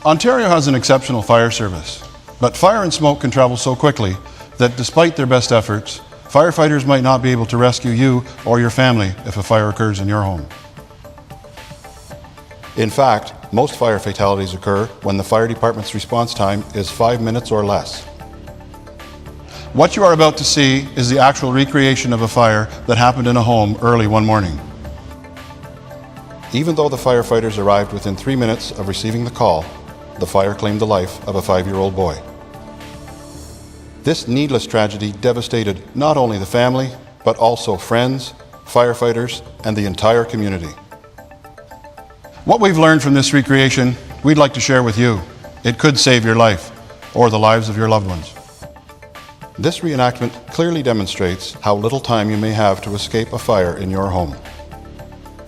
Ontario has an exceptional fire service, but fire and smoke can travel so quickly that despite their best efforts, firefighters might not be able to rescue you or your family if a fire occurs in your home. In fact, most fire fatalities occur when the fire department's response time is 5 minutes or less. What you are about to see is the actual recreation of a fire that happened in a home early one morning. Even though the firefighters arrived within 3 minutes of receiving the call, the fire claimed the life of a 5-year-old boy. This needless tragedy devastated not only the family, but also friends, firefighters, and the entire community. What we've learned from this recreation, we'd like to share with you. It could save your life, or the lives of your loved ones. This reenactment clearly demonstrates how little time you may have to escape a fire in your home.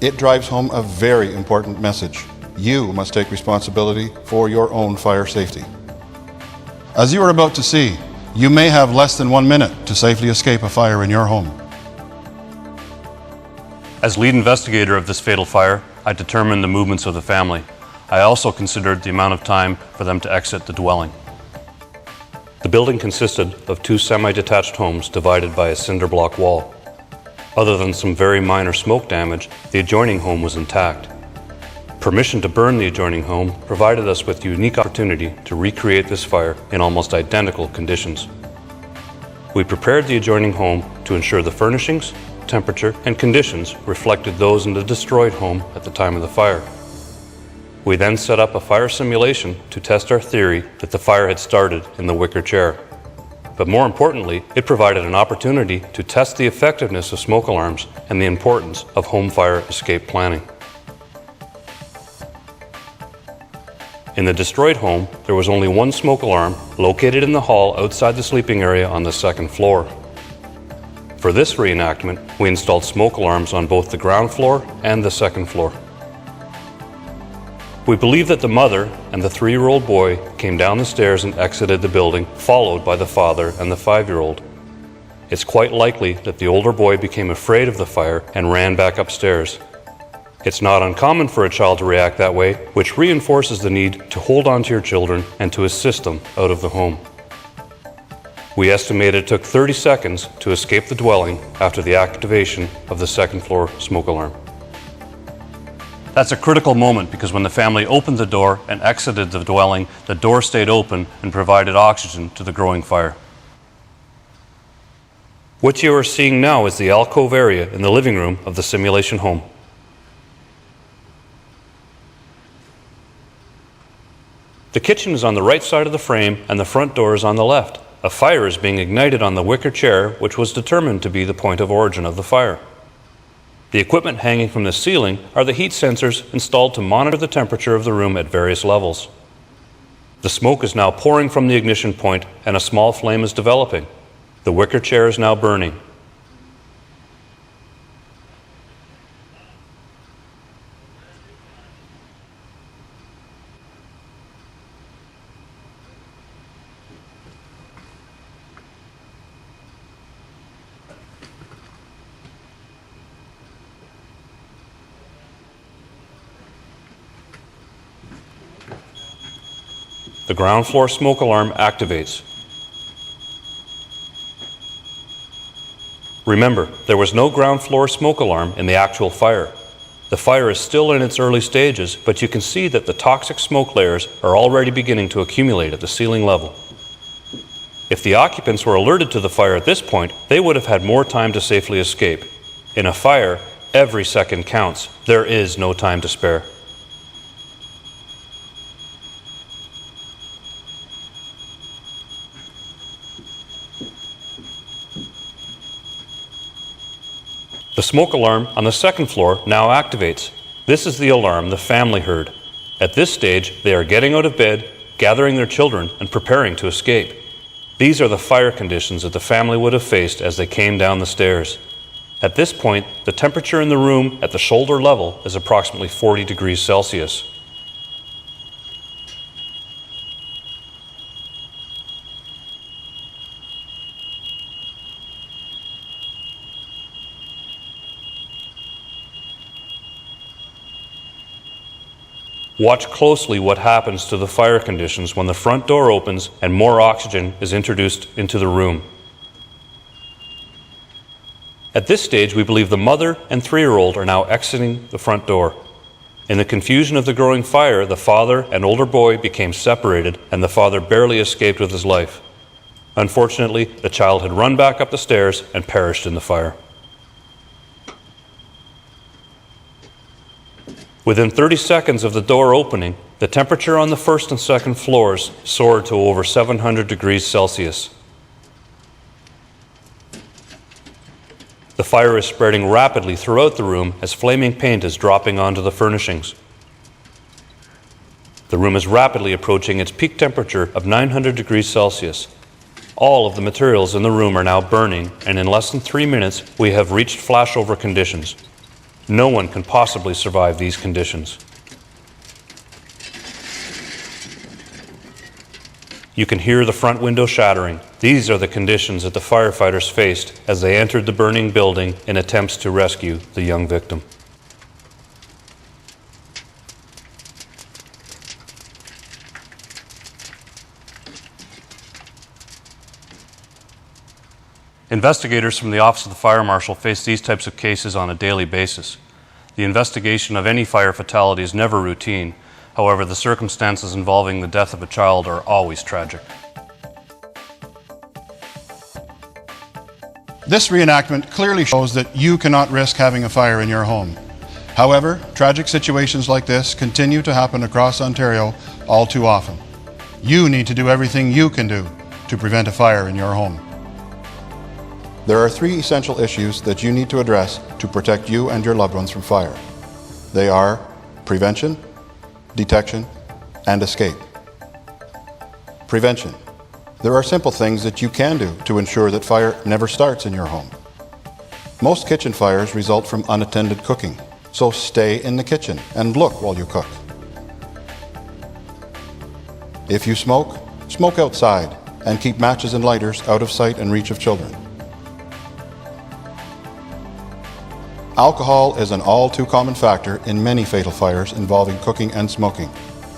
It drives home a very important message. You must take responsibility for your own fire safety. As you are about to see, you may have less than 1 minute to safely escape a fire in your home. As lead investigator of this fatal fire, I determined the movements of the family. I also considered the amount of time for them to exit the dwelling. The building consisted of 2 semi-detached homes divided by a cinder block wall. Other than some very minor smoke damage, the adjoining home was intact. Permission to burn the adjoining home provided us with the unique opportunity to recreate this fire in almost identical conditions. We prepared the adjoining home to ensure the furnishings, temperature, and conditions reflected those in the destroyed home at the time of the fire. We then set up a fire simulation to test our theory that the fire had started in the wicker chair. But more importantly, it provided an opportunity to test the effectiveness of smoke alarms and the importance of home fire escape planning. In the destroyed home, there was only 1 smoke alarm located in the hall outside the sleeping area on the 2nd floor. For this reenactment, we installed smoke alarms on both the ground floor and the 2nd floor. We believe that the mother and the 3-year-old boy came down the stairs and exited the building, followed by the father and the 5-year-old. It's quite likely that the older boy became afraid of the fire and ran back upstairs. It's not uncommon for a child to react that way, which reinforces the need to hold on to your children and to assist them out of the home. We estimate it took 30 seconds to escape the dwelling after the activation of the 2nd floor smoke alarm. That's a critical moment because when the family opened the door and exited the dwelling, the door stayed open and provided oxygen to the growing fire. What you are seeing now is the alcove area in the living room of the simulation home. The kitchen is on the right side of the frame and the front door is on the left. A fire is being ignited on the wicker chair, which was determined to be the point of origin of the fire. The equipment hanging from the ceiling are the heat sensors installed to monitor the temperature of the room at various levels. The smoke is now pouring from the ignition point and a small flame is developing. The wicker chair is now burning. The ground floor smoke alarm activates. Remember, there was no ground floor smoke alarm in the actual fire. The fire is still in its early stages, but you can see that the toxic smoke layers are already beginning to accumulate at the ceiling level. If the occupants were alerted to the fire at this point, they would have had more time to safely escape. In a fire, every second counts. There is no time to spare. The smoke alarm on the 2nd floor now activates. This is the alarm the family heard. At this stage, they are getting out of bed, gathering their children, and preparing to escape. These are the fire conditions that the family would have faced as they came down the stairs. At this point, the temperature in the room at the shoulder level is approximately 40 degrees Celsius. Watch closely what happens to the fire conditions when the front door opens and more oxygen is introduced into the room. At this stage, we believe the mother and 3-year-old are now exiting the front door. In the confusion of the growing fire, the father and older boy became separated, and the father barely escaped with his life. Unfortunately, the child had run back up the stairs and perished in the fire. Within 30 seconds of the door opening, the temperature on the first and second floors soared to over 700 degrees Celsius. The fire is spreading rapidly throughout the room as flaming paint is dropping onto the furnishings. The room is rapidly approaching its peak temperature of 900 degrees Celsius. All of the materials in the room are now burning, and in less than 3 minutes, we have reached flashover conditions. No one can possibly survive these conditions. You can hear the front window shattering. These are the conditions that the firefighters faced as they entered the burning building in attempts to rescue the young victim. Investigators from the Office of the Fire Marshal face these types of cases on a daily basis. The investigation of any fire fatality is never routine. However, the circumstances involving the death of a child are always tragic. This reenactment clearly shows that you cannot risk having a fire in your home. However, tragic situations like this continue to happen across Ontario all too often. You need to do everything you can do to prevent a fire in your home. There are 3 essential issues that you need to address to protect you and your loved ones from fire. They are prevention, detection, and escape. Prevention. There are simple things that you can do to ensure that fire never starts in your home. Most kitchen fires result from unattended cooking, so stay in the kitchen and look while you cook. If you smoke, smoke outside and keep matches and lighters out of sight and reach of children. Alcohol is an all too common factor in many fatal fires involving cooking and smoking.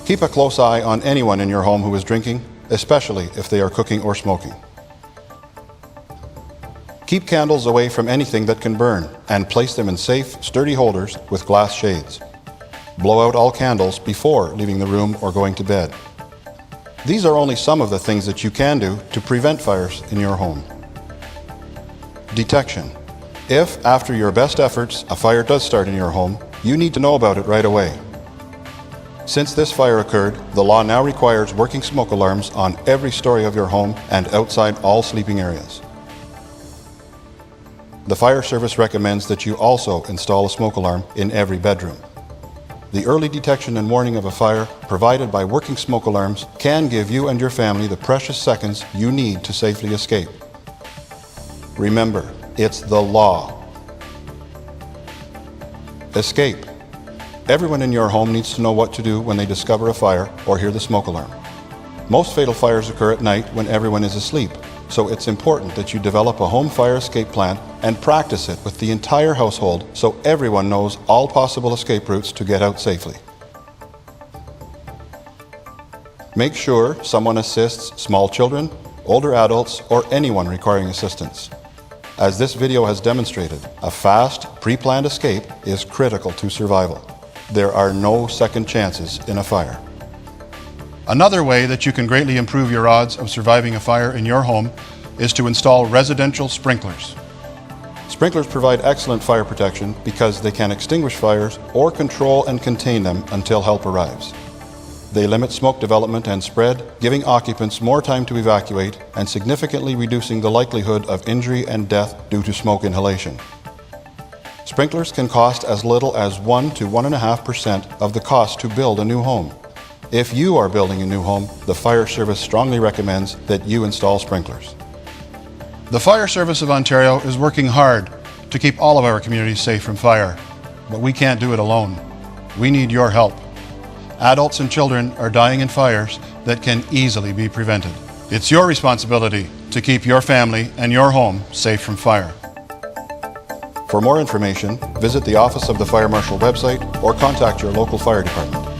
Keep a close eye on anyone in your home who is drinking, especially if they are cooking or smoking. Keep candles away from anything that can burn and place them in safe, sturdy holders with glass shades. Blow out all candles before leaving the room or going to bed. These are only some of the things that you can do to prevent fires in your home. Detection. If, after your best efforts, a fire does start in your home, you need to know about it right away. Since this fire occurred, the law now requires working smoke alarms on every story of your home and outside all sleeping areas. The fire service recommends that you also install a smoke alarm in every bedroom. The early detection and warning of a fire provided by working smoke alarms can give you and your family the precious seconds you need to safely escape. Remember, it's the law. Escape. Everyone in your home needs to know what to do when they discover a fire or hear the smoke alarm. Most fatal fires occur at night when everyone is asleep, so it's important that you develop a home fire escape plan and practice it with the entire household so everyone knows all possible escape routes to get out safely. Make sure someone assists small children, older adults, or anyone requiring assistance. As this video has demonstrated, a fast, pre-planned escape is critical to survival. There are no second chances in a fire. Another way that you can greatly improve your odds of surviving a fire in your home is to install residential sprinklers. Sprinklers provide excellent fire protection because they can extinguish fires or control and contain them until help arrives. They limit smoke development and spread, giving occupants more time to evacuate and significantly reducing the likelihood of injury and death due to smoke inhalation. Sprinklers can cost as little as 1 to 1.5% of the cost to build a new home. If you are building a new home, the Fire Service strongly recommends that you install sprinklers. The Fire Service of Ontario is working hard to keep all of our communities safe from fire, but we can't do it alone. We need your help. Adults and children are dying in fires that can easily be prevented. It's your responsibility to keep your family and your home safe from fire. For more information, visit the Office of the Fire Marshal website or contact your local fire department.